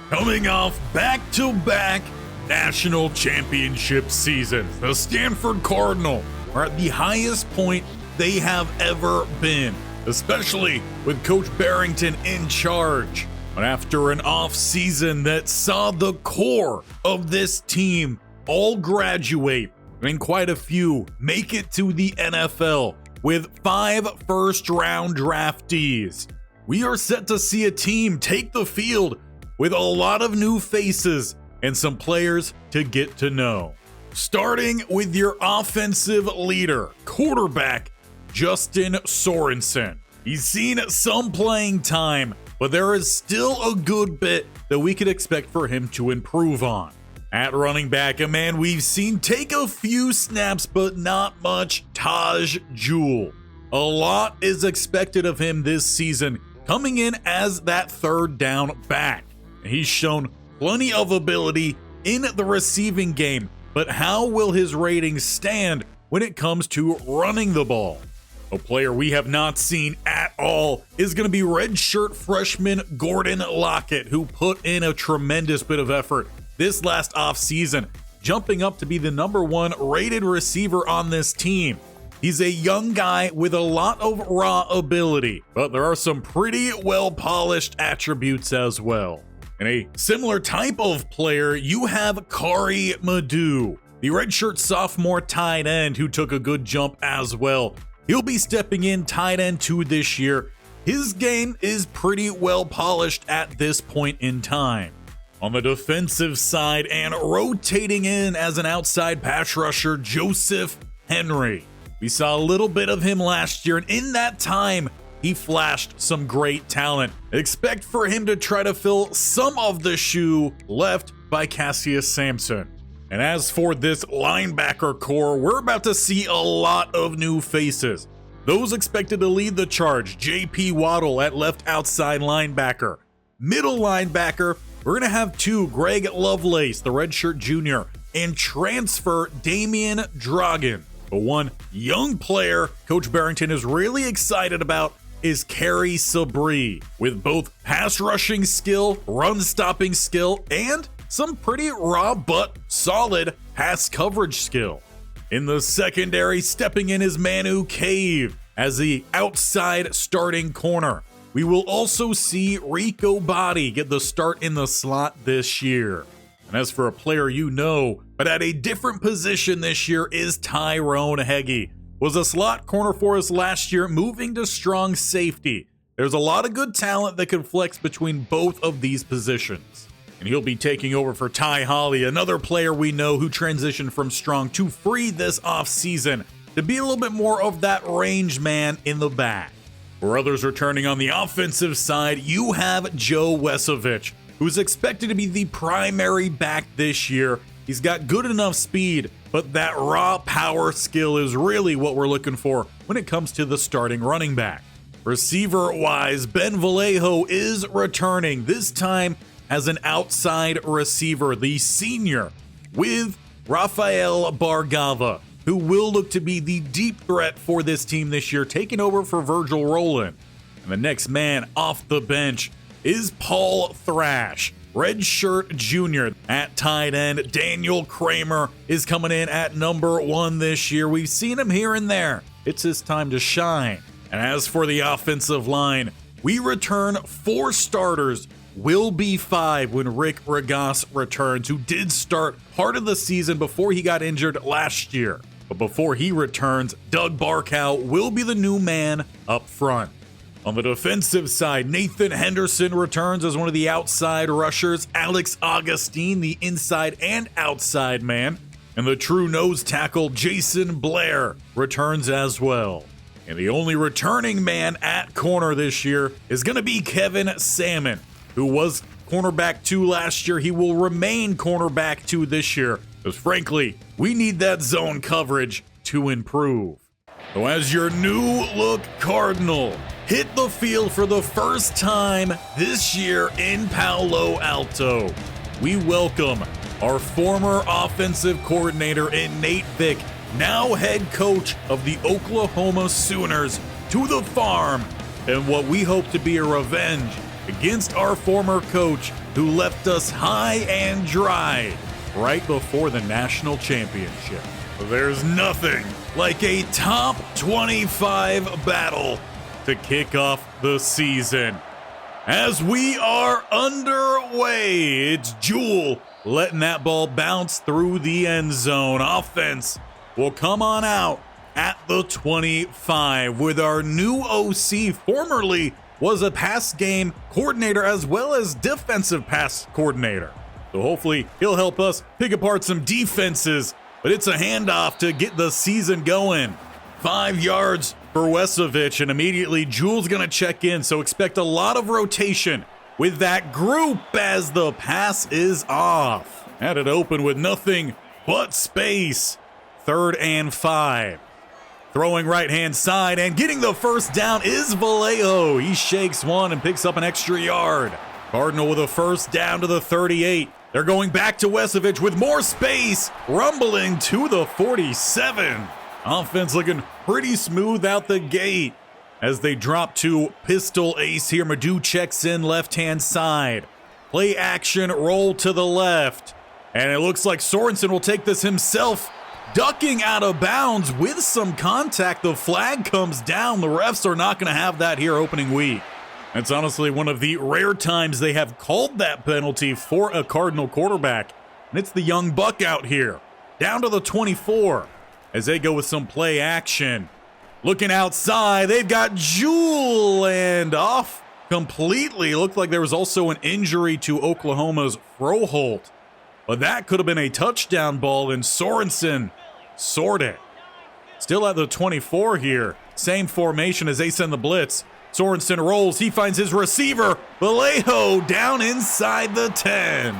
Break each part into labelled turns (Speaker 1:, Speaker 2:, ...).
Speaker 1: Coming off back-to-back national championship seasons, the Stanford Cardinal are at the highest point they have ever been, especially with Coach Bearington in charge. But after an off-season that saw the core of this team all graduate, and quite a few make it to the NFL with 5 first-round draftees, we are set to see a team take the field with a lot of new faces and some players to get to know. Starting with your offensive leader, quarterback Justin Sorensen. He's seen some playing time, but there is still a good bit that we could expect for him to improve on. At running back, a man we've seen take a few snaps, but not much, Taj Jewell. A lot is expected of him this season, coming in as that third down back. He's shown plenty of ability in the receiving game, but how will his ratings stand when it comes to running the ball? A player we have not seen at all is going to be redshirt freshman Gordon Lockett, who put in a tremendous bit of effort this last offseason, jumping up to be the #1 rated receiver on this team. He's a young guy with a lot of raw ability, but there are some pretty well-polished attributes as well. And a similar type of player, you have Kari Madu, the redshirt sophomore tight end who took a good jump as well. He'll be stepping in tight end 2 this year. His game is pretty well polished at this point in time. On the defensive side and rotating in as an outside pass rusher, Joseph Henry. We saw a little bit of him last year, and in that time, he flashed some great talent. Expect for him to try to fill some of the shoe left by Cassius Sampson. And as for this linebacker core, we're about to see a lot of new faces. Those expected to lead the charge, J.P. Waddle at left outside linebacker. Middle linebacker, we're going to have 2, Greg Lovelace, the redshirt junior, and transfer Damian Dragan. But one young player Coach Barrington is really excited about is Kerry Sabri, with both pass rushing skill, run stopping skill, and some pretty raw but solid pass coverage skill. In the secondary, stepping in is Manu Cave as the outside starting corner. We will also see Rico Body get the start in the slot this year. And as for a player you know, but at a different position this year, is Tyrone Heggie. Was a slot corner for us last year, moving to strong safety. There's a lot of good talent that can flex between both of these positions. And he'll be taking over for Ty Holly, another player we know who transitioned from strong to free this offseason to be a little bit more of that range man in the back. For others returning on the offensive side, you have Joe Wesovich, who's expected to be the primary back this year. He's got good enough speed, but that raw power skill is really what we're looking for when it comes to the starting running back. Receiver-wise, Ben Vallejo is returning, this time as an outside receiver, the senior, with Rafael Bargava, who will look to be the deep threat for this team this year, taking over for Virgil Rowland. And the next man off the bench is Paul Thrash, redshirt junior at tight end. Daniel Kramer is coming in at #1 this year. We've seen him here and there. It's his time to shine. And as for the offensive line, we return 4 starters. Will be 5 when Rick Regas returns, who did start part of the season before he got injured last year. But before he returns, Doug Barkow will be the new man up front. On the defensive side, Nathan Henderson returns as one of the outside rushers, Alex Augustine, the inside and outside man, and the true nose tackle, Jason Blair, returns as well. And the only returning man at corner this year is going to be Kevin Salmon, who was cornerback 2 last year. He will remain cornerback 2 this year, because frankly, we need that zone coverage to improve. So as your new look Cardinal hit the field for the first time this year in Palo Alto, we welcome our former offensive coordinator in Nate Vick, now head coach of the Oklahoma Sooners, to the farm and what we hope to be a revenge against our former coach who left us high and dry right before the national championship. There's nothing like a top 25 battle to kick off the season. As we are underway, it's Jewel letting that ball bounce through the end zone. Offense will come on out at the 25 with our new OC, formerly was a pass game coordinator as well as defensive pass coordinator. So hopefully he'll help us pick apart some defenses, but it's a handoff to get the season going. 5 yards for Wesovich, and immediately Jewel's gonna check in, so expect a lot of rotation with that group as the pass is off. Had it open with nothing but space. 3rd and 5. Throwing right-hand side and getting the first down is Vallejo. He shakes one and picks up an extra yard. Cardinal with a first down to the 38. They're going back to Wesovich with more space, rumbling to the 47. Offense looking pretty smooth out the gate as they drop to pistol ace here. Madu checks in left-hand side. Play action, roll to the left. And it looks like Sorensen will take this himself, ducking out of bounds with some contact. The flag comes down. The refs are not going to have that here opening week. It's honestly one of the rare times they have called that penalty for a Cardinal quarterback. And it's the young buck out here. Down to the 24 as they go with some play action. Looking outside, they've got Jewel and off completely. Looked like there was also an injury to Oklahoma's Froholt. But that could have been a touchdown ball, and Sorensen soared it. Still at the 24 here. Same formation as they send the blitz. Sorensen rolls. He finds his receiver. Vallejo down inside the 10.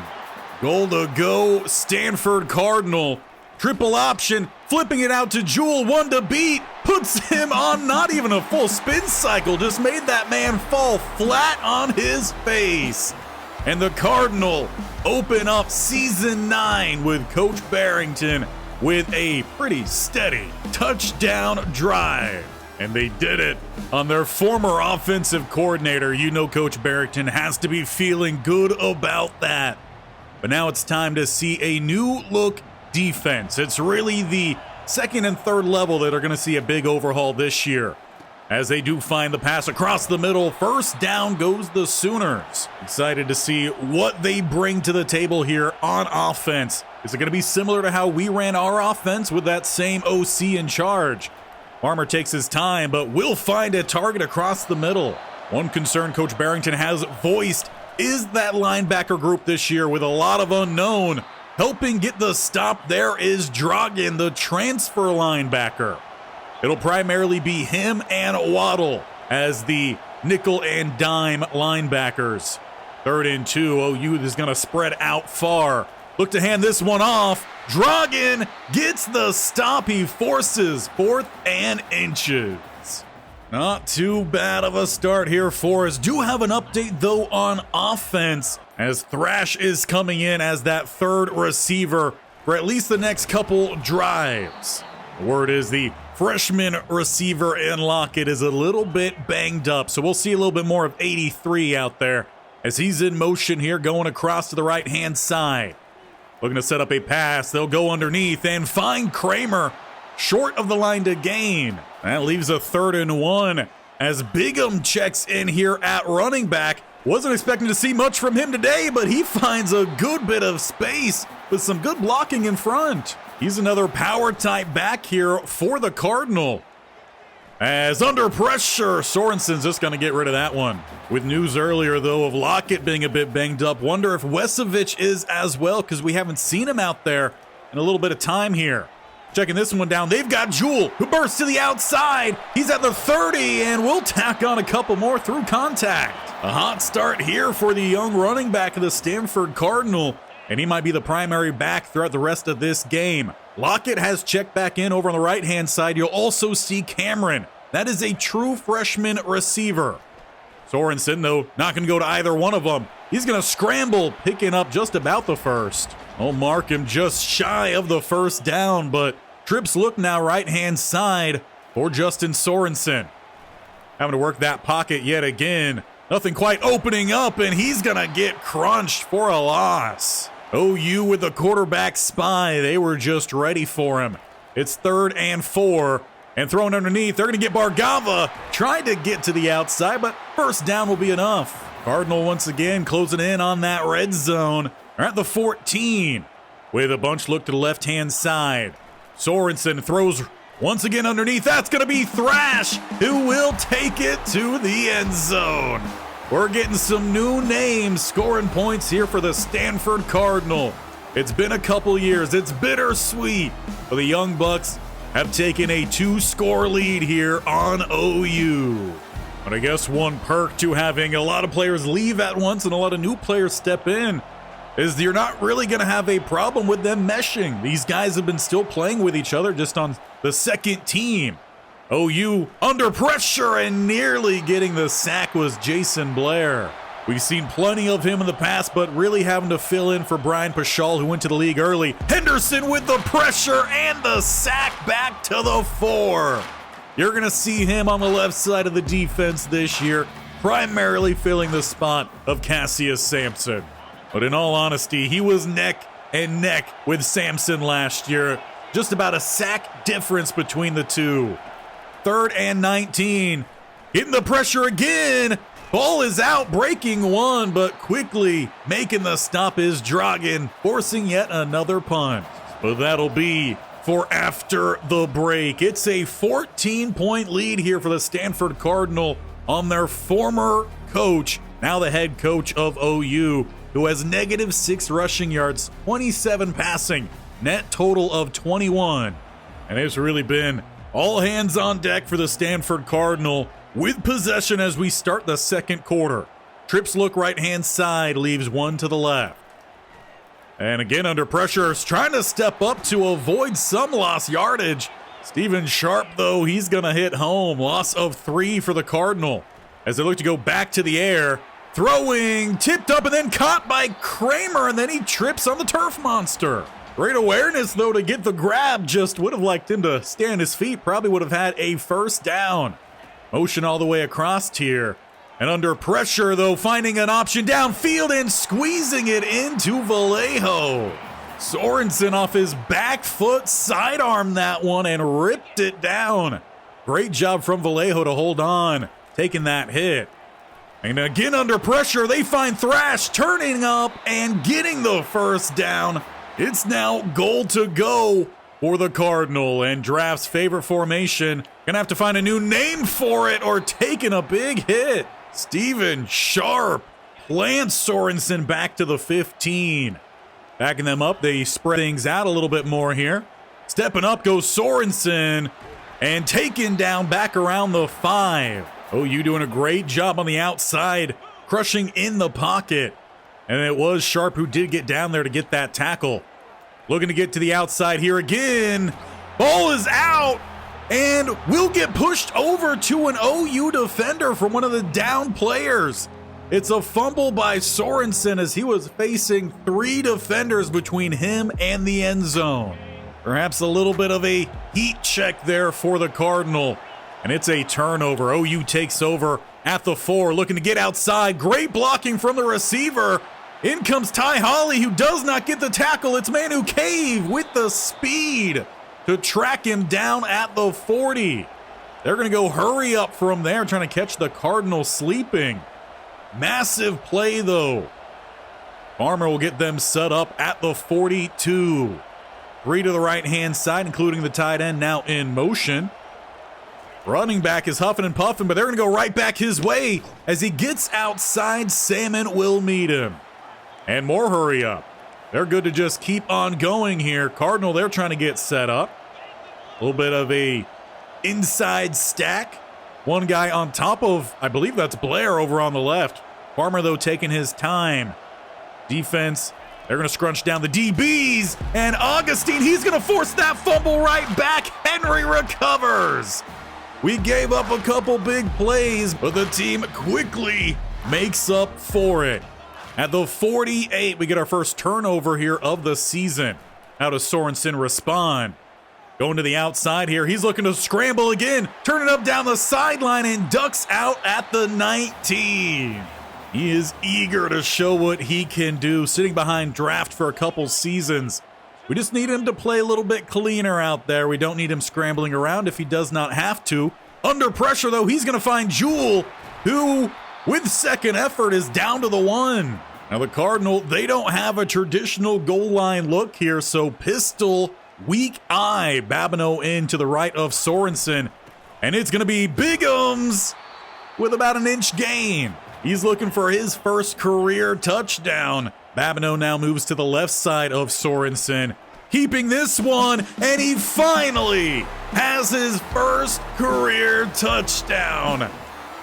Speaker 1: Goal to go, Stanford Cardinal. Triple option, flipping it out to Jewel. One to beat. Puts him on not even a full spin cycle. Just made that man fall flat on his face. And the Cardinal open up season 9 with Coach Barrington with a pretty steady touchdown drive. And they did it on their former offensive coordinator. You know Coach Barrington has to be feeling good about that. But now it's time to see a new look defense. It's really the second and third level that are going to see a big overhaul this year. As they do find the pass across the middle, first down goes the Sooners. Excited to see what they bring to the table here on offense. Is it going to be similar to how we ran our offense with that same OC in charge? Farmer takes his time, but will find a target across the middle. One concern Coach Barrington has voiced is that linebacker group this year with a lot of unknown. Helping get the stop there is Dragan, the transfer linebacker. It'll primarily be him and Waddle as the nickel and dime linebackers. 3rd and 2, OU is going to spread out far. Look to hand this one off. Dragan gets the stop. He forces 4th and inches. Not too bad of a start here for us. Do have an update, though, on offense as Thrash is coming in as that third receiver for at least the next couple drives. The word is the freshman receiver in Lockett is a little bit banged up, so we'll see a little bit more of 83 out there as he's in motion here going across to the right-hand side. Looking to set up a pass. They'll go underneath and find Kramer short of the line to gain. That leaves a 3rd and 1 as Bigham checks in here at running back. Wasn't expecting to see much from him today, but he finds a good bit of space with some good blocking in front. He's another power type back here for the Cardinal. As under pressure, Sorensen's just going to get rid of that one. With news earlier, though, of Lockett being a bit banged up. Wonder if Wesovich is as well, because we haven't seen him out there in a little bit of time here. Checking this one down, they've got Jewel, who bursts to the outside. He's at the 30, and we'll tack on a couple more through contact. A hot start here for the young running back of the Stanford Cardinal, and he might be the primary back throughout the rest of this game. Lockett has checked back in over on the right-hand side. You'll also see Cameron. That is a true freshman receiver. Sorensen, though, not going to go to either one of them. He's going to scramble, picking up just about the first. Oh, mark him just shy of the first down, but trips look now right-hand side for Justin Sorensen. Having to work that pocket yet again. Nothing quite opening up, and he's going to get crunched for a loss. OU with the quarterback spy. They were just ready for him. It's 3rd and 4, and thrown underneath. They're going to get Bargava. Tried to get to the outside, but first down will be enough. Cardinal once again closing in on that red zone. They're at the 14. With a bunch look to the left-hand side. Sorensen throws once again underneath. That's going to be Thrash, who will take it to the end zone. We're getting some new names scoring points here for the Stanford Cardinal. It's been a couple years. It's bittersweet. But the Young Bucks have taken a 2-score lead here on OU. But I guess one perk to having a lot of players leave at once and a lot of new players step in is you're not really going to have a problem with them meshing. These guys have been still playing with each other just on the second team. OU under pressure and nearly getting the sack was Jason Blair. We've seen plenty of him in the past, but really having to fill in for Brian Paschal, who went to the league early. Henderson with the pressure and the sack back to the 4. You're going to see him on the left side of the defense this year, primarily filling the spot of Cassius Sampson. But in all honesty, he was neck and neck with Sampson last year. Just about a sack difference between the two. 3rd and 19. Hitting the pressure again. Ball is out, breaking one, but quickly making the stop is Dragan, forcing yet another punt. But that'll be for after the break. It's a 14-point lead here for the Stanford Cardinal on their former coach, now the head coach of OU, who has -6 rushing yards, 27 passing, net total of 21. And it's really been all hands on deck for the Stanford Cardinal with possession as we start the second quarter. Trips look right-hand side, leaves one to the left. And again under pressure, is trying to step up to avoid some lost yardage. Steven Sharp, though, he's going to hit home. Loss of 3 for the Cardinal as they look to go back to the air. Throwing, tipped up, and then caught by Kramer, and then he trips on the turf monster. Great awareness, though, to get the grab. Just would have liked him to stay on his feet. Probably would have had a first down. Motion all the way across here. And under pressure, though, finding an option downfield and squeezing it into Vallejo. Sorensen off his back foot, sidearmed that one and ripped it down. Great job from Vallejo to hold on, taking that hit. And again under pressure, they find Thrash turning up and getting the first down. It's now goal to go for the Cardinal, and Draft's favorite formation. Gonna have to find a new name for it or taking a big hit. Steven Sharp plants Sorensen back to the 15. Backing them up, they spread things out a little bit more here. Stepping up goes Sorensen and taken down back around the 5. OU doing a great job on the outside, crushing in the pocket. And it was Sharp who did get down there to get that tackle. Looking to get to the outside here again. Ball is out and will get pushed over to an OU defender from one of the down players. It's a fumble by Sorensen as he was facing 3 defenders between him and the end zone. Perhaps a little bit of a heat check there for the Cardinal. And it's a turnover. OU takes over at the 4, looking to get outside. Great blocking from the receiver. In comes Ty Holly, who does not get the tackle. It's Manu Cave with the speed to track him down at the 40. They're going to go hurry up from there, trying to catch the Cardinals sleeping. Massive play, though. Farmer will get them set up at the 42. 3 to the right-hand side, including the tight end now in motion. Running back is huffing and puffing, but they're going to go right back his way. As he gets outside, Salmon will meet him. And more hurry up. They're good to just keep on going here. Cardinal, they're trying to get set up. A little bit of a inside stack. One guy on top of, I believe that's Blair over on the left. Farmer, though, taking his time. Defense, they're going to scrunch down the DBs. And Augustine, he's going to force that fumble right back. Henry recovers. We gave up a couple big plays, but the team quickly makes up for it. At the 48, we get our first turnover here of the season. How does Sorensen respond? Going to the outside here. He's looking to scramble again. Turn it up down the sideline and ducks out at the 19. He is eager to show what he can do, sitting behind draft for a couple seasons. We just need him to play a little bit cleaner out there. We don't need him scrambling around if he does not have to. Under pressure, though, he's going to find Jewel, who, with second effort, is down to the 1. Now, the Cardinal, they don't have a traditional goal line look here, so pistol, weak eye, Babineau in to the right of Sorensen. And it's going to be Bigums with about an inch gain. He's looking for his first career touchdown. Babineau now moves to the left side of Sorensen, keeping this one, and he finally has his first career touchdown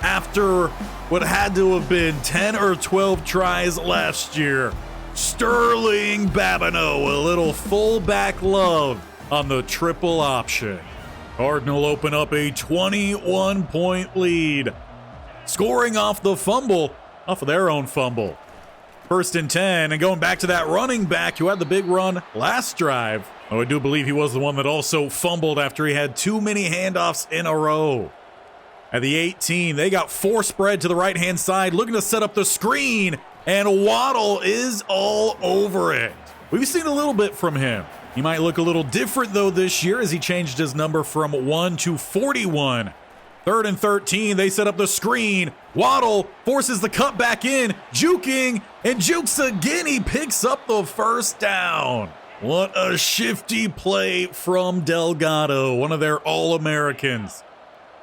Speaker 1: after what had to have been 10 or 12 tries last year. Sterling Babineau, a little fullback love on the triple option. Cardinal open up a 21-point lead, scoring off the fumble, off of their own fumble. 1st and 10, and going back to that running back who had the big run last drive. Oh, I do believe he was the one that also fumbled after he had too many handoffs in a row. At the 18, they got 4 spread to the right-hand side, looking to set up the screen, and Waddle is all over it. We've seen a little bit from him. He might look a little different, though, this year as he changed his number from 1 to 41. 3rd and 13, they set up the screen. Waddle forces the cut back in, juking, and jukes again. He picks up the first down. What a shifty play from Delgado, one of their All-Americans.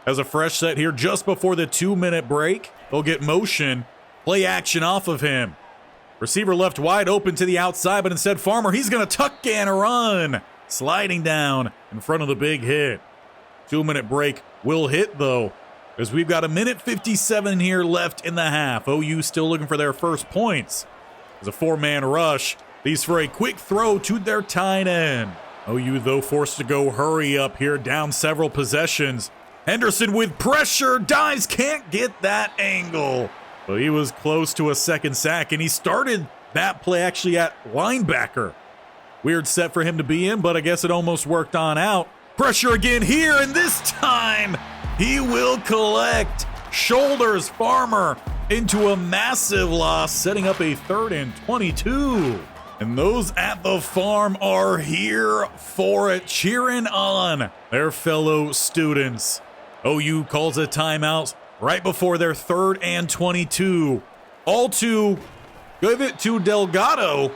Speaker 1: Has a fresh set here just before the 2-minute break. They'll get motion, play action off of him. Receiver left wide open to the outside, but instead Farmer, he's going to tuck and run. Sliding down in front of the big hit. 2-minute break will hit, though, as we've got 1:57 here left in the half. OU still looking for their first points. As a 4-man rush, these for a quick throw to their tight end. OU, though, forced to go hurry up here, down several possessions. Henderson with pressure, dives, can't get that angle. But he was close to a second sack, and he started that play actually at linebacker. Weird set for him to be in, but I guess it almost worked on out. Pressure again here, and this time he will collect. Shoulders Farmer into a massive loss, setting up a 3rd and 22. And those at the farm are here for it, cheering on their fellow students. OU calls a timeout right before their 3rd and 22. All to give it to Delgado.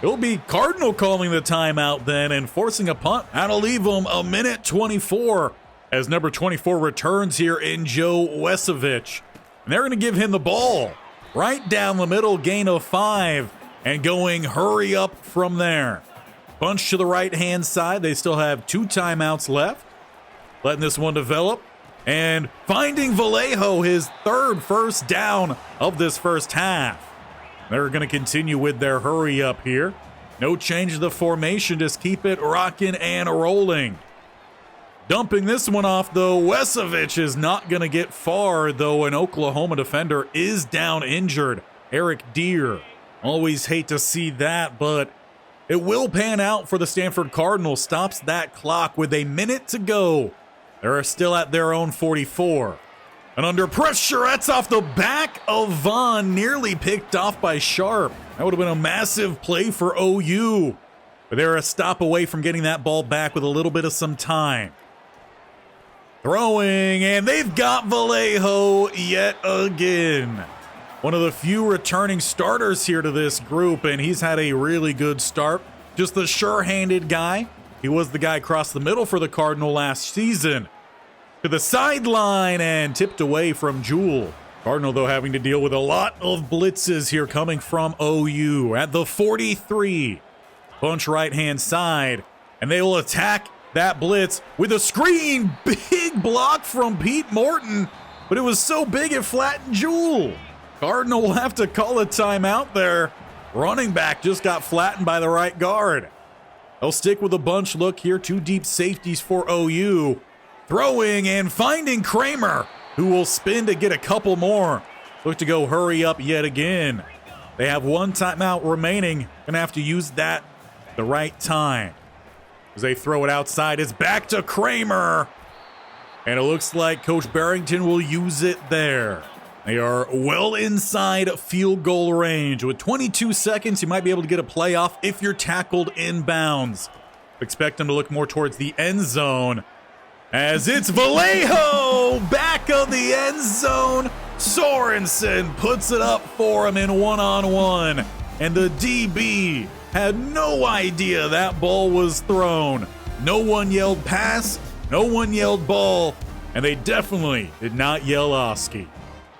Speaker 1: It'll be Cardinal calling the timeout then and forcing a punt. That'll leave them 1:24 as number 24 returns here in Joe Wesovich. And they're going to give him the ball right down the middle, gain of 5, and going hurry up from there. Bunch to the right-hand side. They still have 2 timeouts left. Letting this one develop. And finding Vallejo his 3rd first down of this first half. They're going to continue with their hurry up here. No change to the formation, just keep it rocking and rolling. Dumping this one off, though, Wesovich is not going to get far, though an Oklahoma defender is down injured. Eric Deere. Always hate to see that, but it will pan out for the Stanford Cardinals. Stops that clock with a minute to go. They're still at their own 44. And under pressure, that's off the back of Vaughn, nearly picked off by Sharp. That would have been a massive play for OU. But they're a stop away from getting that ball back with a little bit of some time. Throwing, and they've got Vallejo yet again. One of the few returning starters here to this group, and he's had a really good start. Just the sure-handed guy. He was the guy across the middle for the Cardinal last season. To the sideline and tipped away from Jewel. Cardinal, though, having to deal with a lot of blitzes here coming from OU at the 43. Bunch right-hand side, and they will attack that blitz with a screen. Big block from Pete Morton, but it was so big it flattened Jewel. Cardinal will have to call a timeout there. Running back just got flattened by the right guard. They'll stick with a bunch look here. 2 deep safeties for OU. Throwing and finding Kramer, who will spin to get a couple more. Look to go hurry up yet again. They have 1 timeout remaining. Gonna have to use that the right time. As they throw it outside, it's back to Kramer. And it looks like Coach Bearington will use it there. They are well inside field goal range. With 22 seconds, you might be able to get a playoff if you're tackled inbounds. Expect them to look more towards the end zone. As it's Vallejo back of the end zone. Sorensen puts it up for him in one-on-one. And the DB had no idea that ball was thrown. No one yelled pass, no one yelled ball, and they definitely did not yell Oski.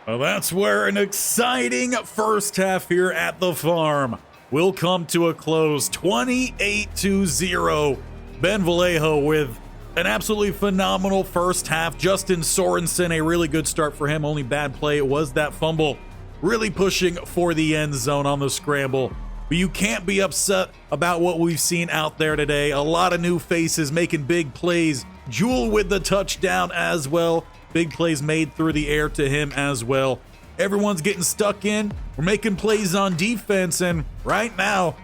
Speaker 1: Well, that's where an exciting first half here at the farm will come to a close. 28-0. Ben Vallejo with an absolutely phenomenal first half. Justin Sorensen, a really good start for him. Only bad play was that fumble. Really pushing for the end zone on the scramble. But you can't be upset about what we've seen out there today. A lot of new faces making big plays. Jewel with the touchdown as well. Big plays made through the air to him as well. Everyone's getting stuck in. We're making plays on defense, and right now,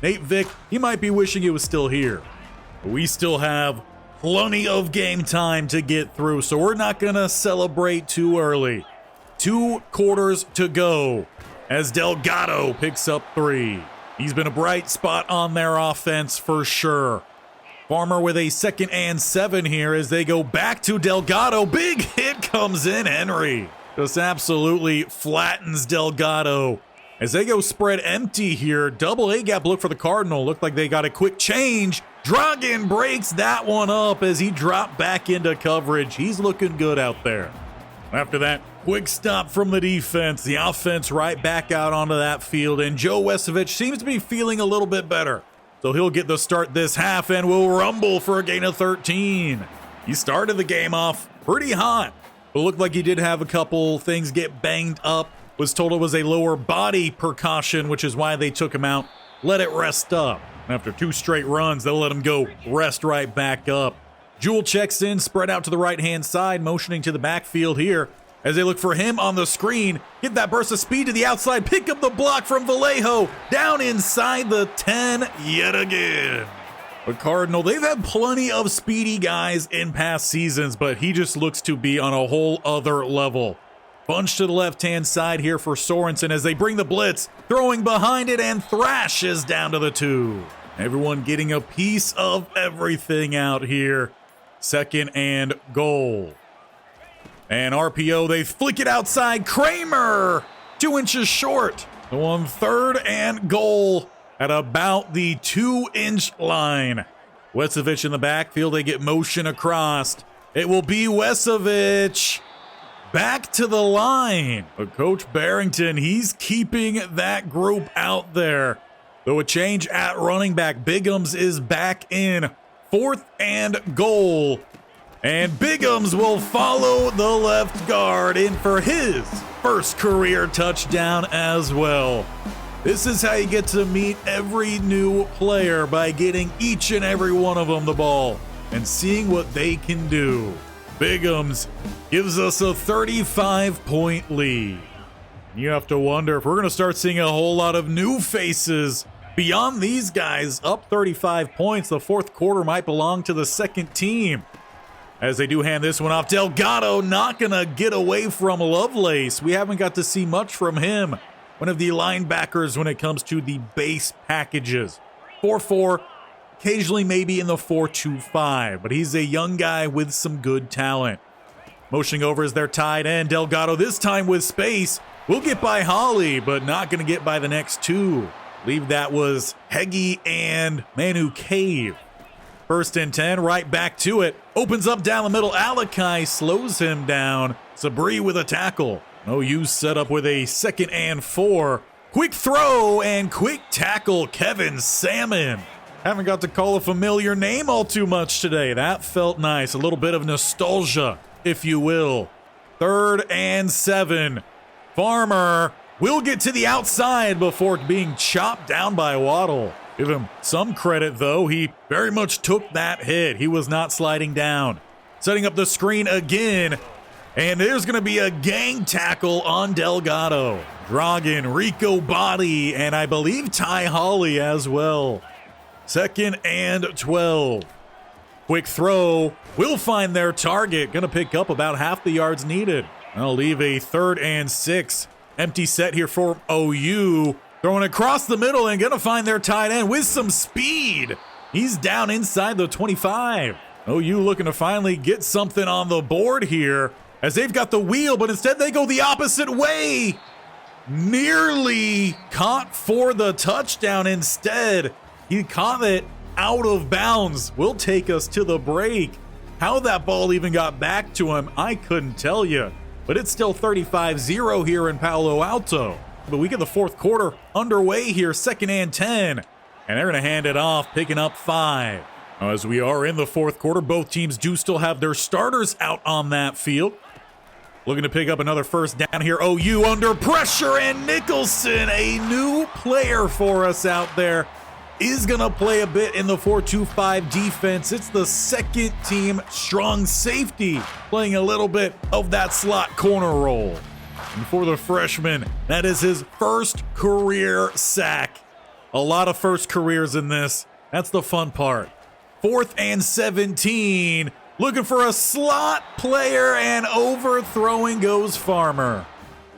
Speaker 1: Nate Vick, he might be wishing he was still here. But we still have plenty of game time to get through, so we're not going to celebrate too early. 2 quarters to go as Delgado picks up 3. He's been a bright spot on their offense for sure. Farmer with a 2nd and 7 here as they go back to Delgado. Big hit comes in. Henry just absolutely flattens Delgado. As they go spread empty here, double A gap look for the Cardinal. Looked like they got a quick change. Dragan breaks that one up as he dropped back into coverage. He's looking good out there. After that, quick stop from the defense. The offense right back out onto that field. And Joe Wesovich seems to be feeling a little bit better. So he'll get the start this half and will rumble for a gain of 13. He started the game off pretty hot, but looked like he did have a couple things get banged up. Was told it was a lower body precaution, which is why they took him out. Let it rest up. After 2 straight runs, they'll let him go rest right back up. Jewel checks in, spread out to the right-hand side, motioning to the backfield here. As they look for him on the screen, get that burst of speed to the outside, pick up the block from Vallejo, down inside the 10 yet again. The Cardinal, they've had plenty of speedy guys in past seasons, but he just looks to be on a whole other level. Bunch to the left-hand side here for Sorensen as they bring the blitz, throwing behind it and thrashes down to the 2. Everyone getting a piece of everything out here. 2nd and goal. And RPO, they flick it outside. Kramer, 2 inches short. So on 3rd and goal at about the 2-inch line. Wesovich in the backfield. They get motion across. It will be Wesovich back to the line. But Coach Barrington, he's keeping that group out there. Though a change at running back. Biggums is back in. 4th and goal. And Biggums will follow the left guard in for his first career touchdown as well. This is how you get to meet every new player, by getting each and every one of them the ball and seeing what they can do. Biggums gives us a 35-point lead. You have to wonder if we're going to start seeing a whole lot of new faces beyond these guys. Up 35 points, the 4th quarter might belong to the 2nd team. As they do hand this one off, Delgado not going to get away from Lovelace. We haven't got to see much from him. One of the linebackers when it comes to the base packages. 4-4, occasionally maybe in the 4-2-5, but he's a young guy with some good talent. Motioning over as their tight end, Delgado this time with space. Will get by Holly, but not going to get by the next 2. I believe that was Heggie and Manu Cave. 1st and 10, right back to it. Opens up down the middle. Alakai slows him down. Sabri with a tackle. OU set up with a 2nd and 4. Quick throw and quick tackle. Kevin Salmon. Haven't got to call a familiar name all too much today. That felt nice. A little bit of nostalgia, if you will. 3rd and 7. Farmer will get to the outside before being chopped down by Waddle. Give him some credit, though. He very much took that hit. He was not sliding down. Setting up the screen again. And there's going to be a gang tackle on Delgado. Dragan, Rico Body, and I believe Ty Holly as well. 2nd and 12. Quick throw will find their target. Going to pick up about half the yards needed. I'll leave a 3rd and 6. Empty set here for OU. Throwing across the middle and going to find their tight end with some speed. He's down inside the 25. OU looking to finally get something on the board here as they've got the wheel, but instead they go the opposite way. Nearly caught for the touchdown. Instead, he caught it out of bounds. Will take us to the break. How that ball even got back to him, I couldn't tell you. But it's still 35-0 here in Palo Alto. But we get the 4th quarter underway here, 2nd and 10. And they're going to hand it off, picking up 5. Now, as we are in the 4th quarter, both teams do still have their starters out on that field. Looking to pick up another first down here. OU under pressure, and Nicholson, a new player for us out there, is going to play a bit in the 4-2-5 defense. It's the 2nd team strong safety playing a little bit of that slot corner role. And for the freshman, that is his 1st career sack. A lot of first careers in this. That's the fun part. 4th and 17. Looking for a slot player, and overthrowing goes Farmer.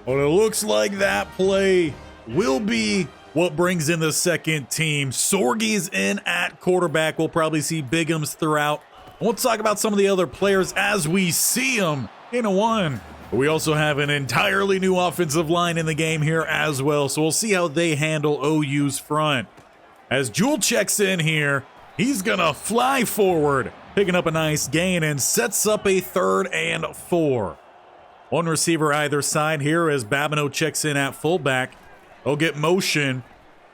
Speaker 1: Well, it looks like that play will be what brings in the 2nd team. Sorgie's in at quarterback. We'll probably see Bigums throughout. We'll talk about some of the other players as we see them in a one. But we also have an entirely new offensive line in the game here as well. So we'll see how they handle OU's front. As Jewel checks in here, he's going to fly forward, picking up a nice gain and sets up a 3rd and 4. One receiver either side here as Babineau checks in at fullback. They'll get motion.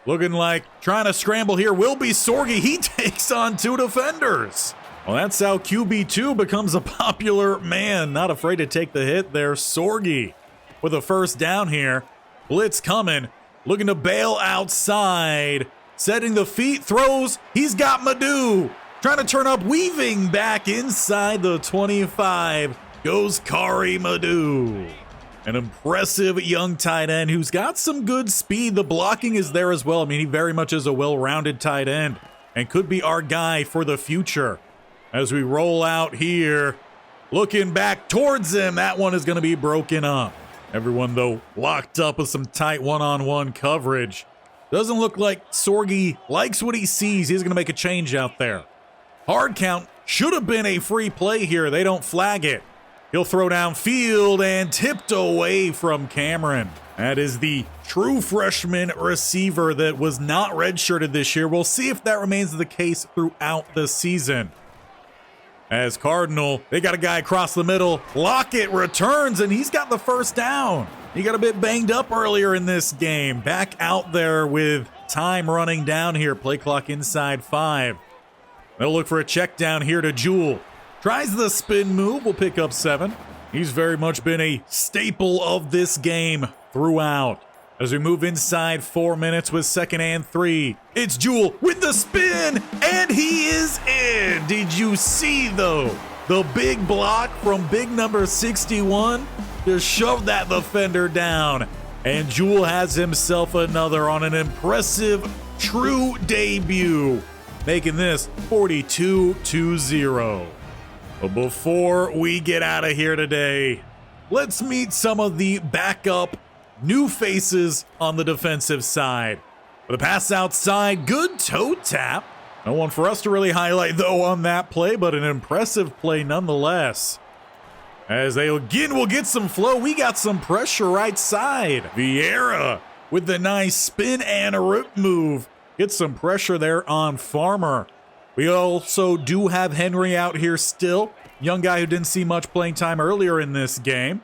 Speaker 1: Looking like trying to scramble here will be Sorgi. He takes on 2 defenders. Well, that's how QB2 becomes a popular man. Not afraid to take the hit there. Sorgi with a first down here. Blitz coming. Looking to bail outside. Setting the feet. Throws. He's got Madu. Trying to turn up. Weaving back inside the 25. Goes Kari Madu. An impressive young tight end who's got some good speed. The blocking is there as well. I mean, he very much is a well-rounded tight end and could be our guy for the future. As we roll out here, looking back towards him, that one is going to be broken up. Everyone, though, locked up with some tight one-on-one coverage. Doesn't look like Sorgi likes what he sees. He's going to make a change out there. Hard count. Should have been a free play here. They don't flag it. He'll throw downfield and tipped away from Cameron. That is the true freshman receiver that was not redshirted this year. We'll see if that remains the case throughout the season. As Cardinal, they got a guy across the middle. Lockett returns, and he's got the first down. He got a bit banged up earlier in this game. Back out there with time running down here. Play clock inside 5. They'll look for a check down here to Jewel. Tries the spin move, will pick up 7. He's very much been a staple of this game throughout. As we move inside 4 minutes with 2nd and 3. It's Jewel with the spin, and he is in. Did you see, though, the big block from big number 61? Just shoved that defender down. And Jewel has himself another on an impressive true debut, making this 42-0. But before we get out of here today, let's meet some of the backup new faces on the defensive side. For the pass outside, good toe tap. No one for us to really highlight, though, on that play, but an impressive play nonetheless. As they again will get some flow, we got some pressure right side. Vieira with the nice spin and a rip move. Get some pressure there on Farmer. We also do have Henry out here still. Young guy who didn't see much playing time earlier in this game.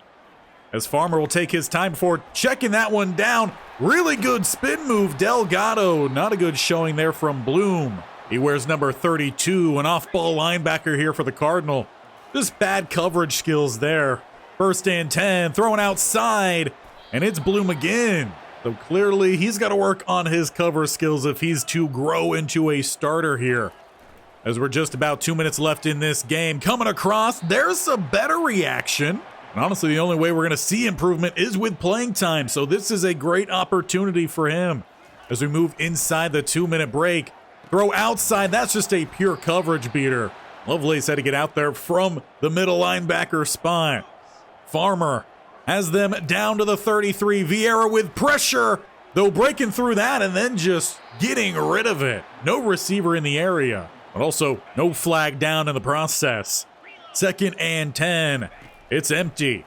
Speaker 1: As Farmer will take his time before checking that one down. Really good spin move, Delgado. Not a good showing there from Bloom. He wears number 32, an off-ball linebacker here for the Cardinal. Just bad coverage skills there. 1st and 10, throwing outside, and it's Bloom again. So clearly he's got to work on his cover skills if he's to grow into a starter here. As we're just about 2 minutes left in this game, coming across, there's a better reaction. And honestly, the only way we're going to see improvement is with playing time, so this is a great opportunity for him. As we move inside the 2-minute break, throw outside, that's just a pure coverage beater. Lovelace had to get out there from the middle linebacker spot. Farmer has them down to the 33. Vieira with pressure, though breaking through that and then just getting rid of it. No receiver in the area, but also no flag down in the process. 2nd and 10. It's empty.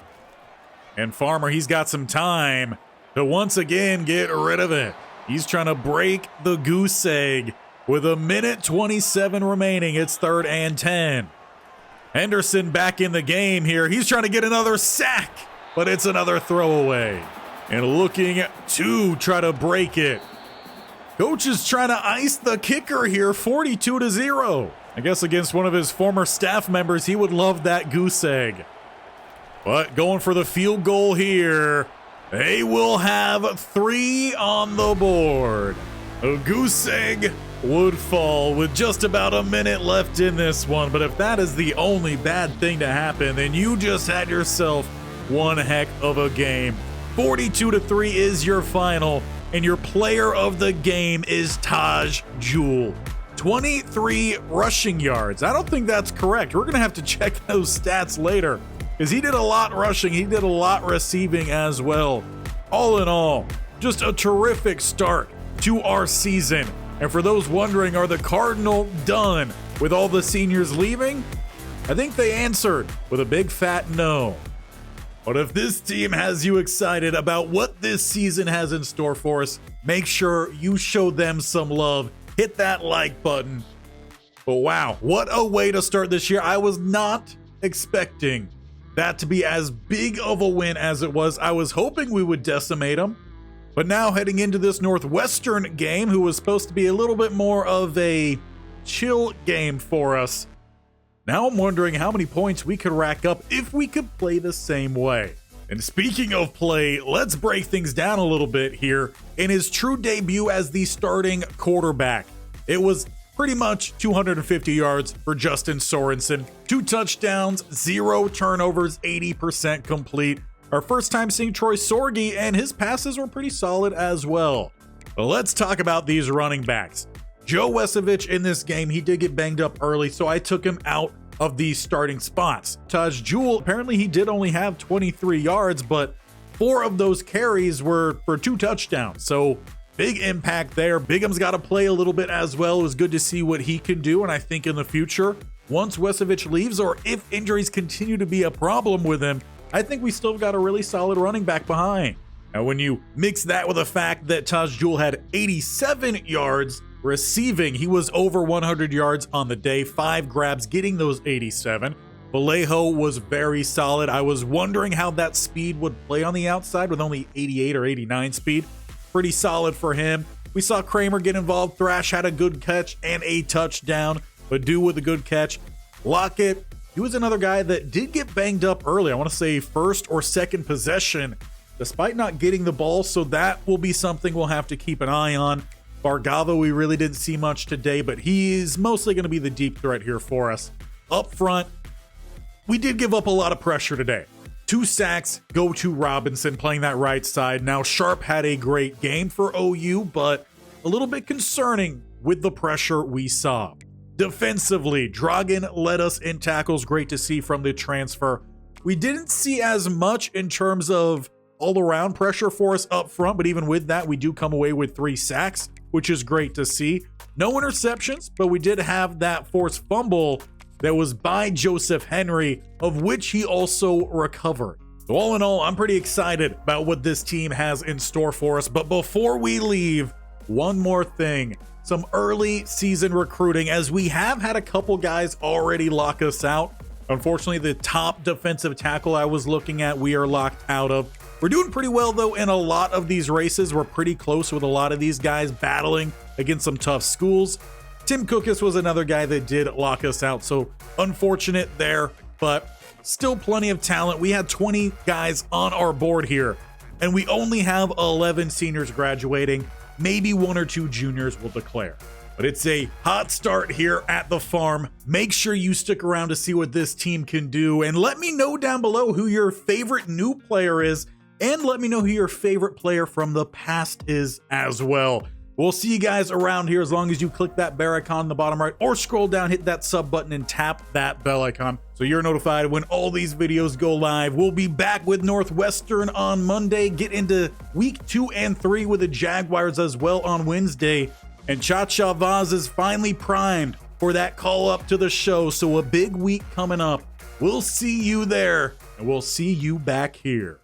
Speaker 1: And Farmer, he's got some time to once again get rid of it. He's trying to break the goose egg with 1:27 remaining. It's 3rd and 10. Henderson back in the game here. He's trying to get another sack, but it's another throwaway. And looking to try to break it. Coach is trying to ice the kicker here, 42-0. I guess against one of his former staff members, he would love that goose egg. But going for the field goal here. They will have 3 on the board. A goose egg would fall with just about a minute left in this one. But if that is the only bad thing to happen, then you just had yourself one heck of a game. 42-3 is your final, and your player of the game is Taj Jewell. 23 rushing yards. I don't think that's correct. We're going to have to check those stats later, because he did a lot rushing. He did a lot receiving as well. All in all, just a terrific start to our season. And for those wondering, are the Cardinal done with all the seniors leaving? I think they answered with a big fat no. But if this team has you excited about what this season has in store for us, make sure you show them some love. Hit that like button. But wow, what a way to start this year. I was not expecting that to be as big of a win as it was. I was hoping we would decimate them. But now heading into this Northwestern game, who was supposed to be a little bit more of a chill game for us, now I'm wondering how many points we could rack up if we could play the same way. And speaking of play, let's break things down a little bit here. In his true debut as the starting quarterback, it was pretty much 250 yards for Justin Sorensen, 2 touchdowns, 0 turnovers, 80% complete. Our first time seeing Troy Sorge, and his passes were pretty solid as well. But let's talk about these running backs. Joe Wesovich in this game, he did get banged up early, so I took him out of these starting spots. Taj Jewell, apparently he did only have 23 yards, but 4 of those carries were for 2 touchdowns. So big impact there. Bigham's got to play a little bit as well. It was good to see what he can do, and I think in the future, once Wesovich leaves, or if injuries continue to be a problem with him, I think we still got a really solid running back behind. Now, when you mix that with the fact that Taj Jewell had 87 yards receiving, he was over 100 yards on the day, 5 grabs, getting those 87. Vallejo was very solid. I was wondering how that speed would play on the outside with only 88 or 89 speed. Pretty solid for him. We saw Kramer get involved. Thrash had a good catch and a touchdown. Badu with a good catch. Lockett, he was another guy that did get banged up early. I want to say first or second possession, despite not getting the ball. So that will be something we'll have to keep an eye on. Bargava, we really didn't see much today, but he's mostly going to be the deep threat here for us. Up front, we did give up a lot of pressure today. 2 sacks go to Robinson playing that right side. Now, Sharp had a great game for OU, but a little bit concerning with the pressure we saw. Defensively, Dragan led us in tackles. Great to see from the transfer. We didn't see as much in terms of all-around pressure for us up front, but even with that, we do come away with 3 sacks, which is great to see. No interceptions, but we did have that forced fumble that was by Joseph Henry, of which he also recovered. So all in all, I'm pretty excited about what this team has in store for us. But before we leave, one more thing. Some early season recruiting, as we have had a couple guys already lock us out. Unfortunately, the top defensive tackle I was looking at, we are locked out of. We're doing pretty well, though, in a lot of these races. We're pretty close with a lot of these guys battling against some tough schools. Tim Cookus was another guy that did lock us out, so unfortunate there, but still plenty of talent. We had 20 guys on our board here, and we only have 11 seniors graduating. Maybe 1 or 2 juniors will declare. But it's a hot start here at the farm. Make sure you stick around to see what this team can do, and let me know down below who your favorite new player is, and let me know who your favorite player from the past is as well. We'll see you guys around here as long as you click that bell icon in the bottom right or scroll down, hit that sub button and tap that bell icon so you're notified when all these videos go live. We'll be back with Northwestern on Monday, get into week 2 and 3 with the Jaguars as well on Wednesday. And Cha-Cha Vaz is finally primed for that call up to the show. So a big week coming up. We'll see you there and we'll see you back here.